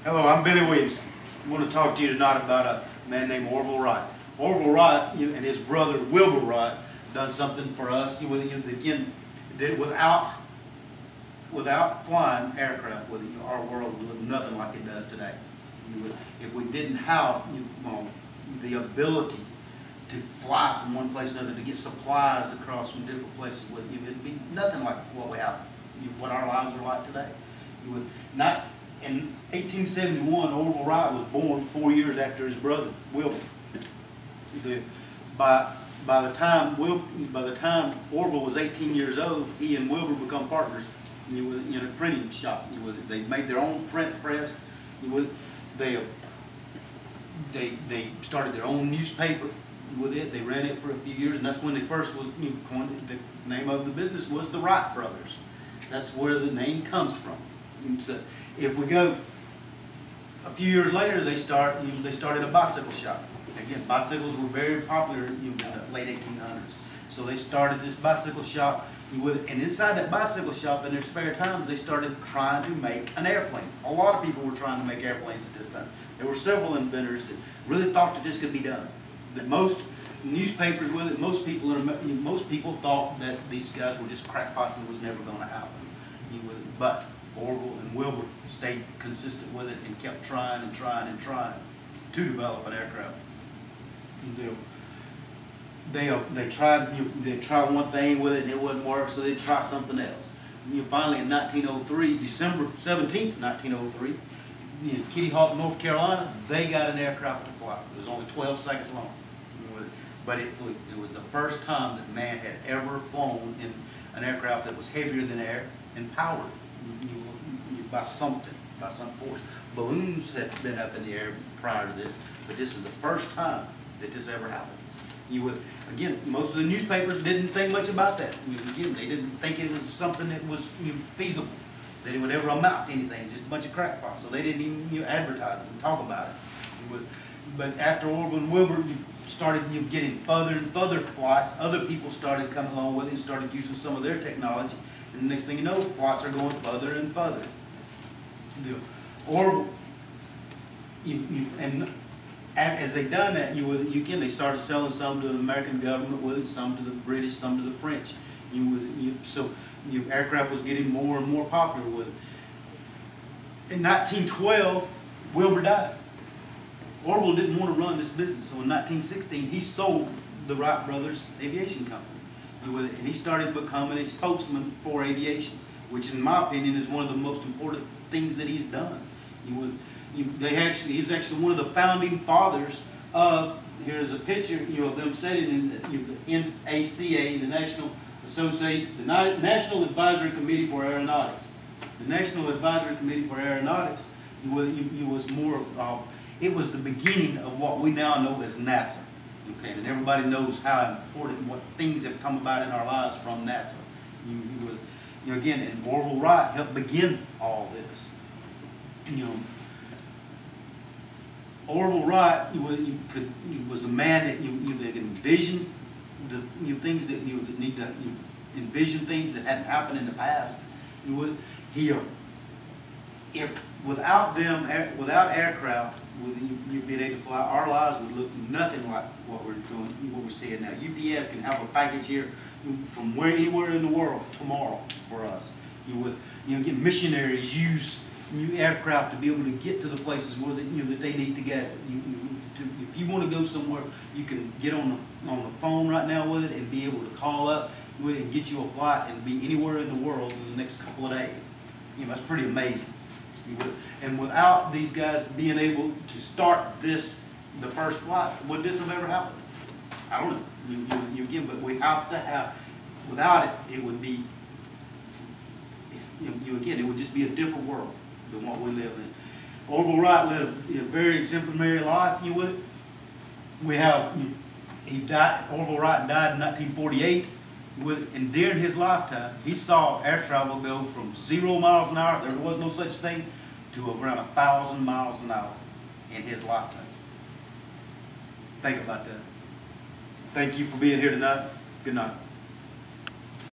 Hello, I'm Billy Williamson. I want to talk to you tonight about a man named Orville Wright. Orville Wright and his brother Wilbur Wright done something for us. Again, did it without flying aircraft. Our world would look nothing like it does today. If we didn't have the ability to fly from one place to another, to get supplies across from different places, it'd be nothing like what we have, what our lives are like today. In 1871, Orville Wright was born 4 years after his brother Wilbur. By the time Orville was 18 years old, he and Wilbur become partners in a printing shop. They made their own print press. They started their own newspaper with it. They ran it for a few years, and that's when they first was coined. The name of the business was the Wright Brothers. That's where the name comes from. And so if we go a few years later, they started a bicycle shop. Again, bicycles were very popular in the late 1800s. So they started this bicycle shop, and inside that bicycle shop, in their spare times, they started trying to make an airplane. A lot of people were trying to make airplanes at this time. There were several inventors that really thought that this could be done. That most newspapers with it, most people thought that these guys were just crackpots and it was never going to happen. But Orville and Wilbur stayed consistent with it and kept trying and trying and trying to develop an aircraft. They tried one thing with it and it wouldn't work, so they tried something else. Finally, in 1903, December 17th, 1903, Kitty Hawk, North Carolina, they got an aircraft to fly. It was only 12 seconds long, but it flew. It was the first time that man had ever flown in an aircraft that was heavier than air and powered by some force. Balloons had been up in the air prior to this, but this is the first time that this ever happened. Again, most of the newspapers didn't think much about that. Again, they didn't think it was something that was feasible, that it would ever amount to anything. It's just a bunch of crackpots, so they didn't even advertise it and talk about it. But after Orville and Wilbur started getting further and further flights, other people started coming along with it and started using some of their technology. And the next thing you know, flights are going further and further. Orville, and as they done that, they started selling some to the American government with it, some to the British, some to the French. So aircraft was getting more and more popular with it. In 1912, Wilbur died. Orville didn't want to run this business, so in 1916 he sold the Wright Brothers Aviation Company. And he started becoming a spokesman for aviation, which in my opinion is one of the most important things that he's done. He's actually one of the founding fathers of, here's a picture of them sitting in the NACA, the National Advisory Committee for Aeronautics. The National Advisory Committee for Aeronautics it was the beginning of what we now know as NASA. Okay, and everybody knows how important what things have come about in our lives from NASA. Again, and Orville Wright helped begin all this. Orville Wright was a man that envisioned things that need to envision things that hadn't happened in the past. If without aircraft, you'd be able to fly, our lives would look nothing like what we're doing, what we're seeing now. UPS can have a package here from anywhere in the world tomorrow for us. Get missionaries use new aircraft to be able to get to the places where that they need to get. If you want to go somewhere, you can get on the phone right now with it and be able to call up and get you a flight and be anywhere in the world in the next couple of days. That's pretty amazing. And without these guys being able to start the first flight, would this have ever happened? I don't know. Again, but we have to have. Without it, it would be. Again, it would just be a different world than what we live in. Orville Wright lived a very exemplary life. Orville Wright died in 1948. And during his lifetime, he saw air travel go from 0 miles an hour, there was no such thing, to around 1,000 miles an hour in his lifetime. Think about that. Thank you for being here tonight. Good night.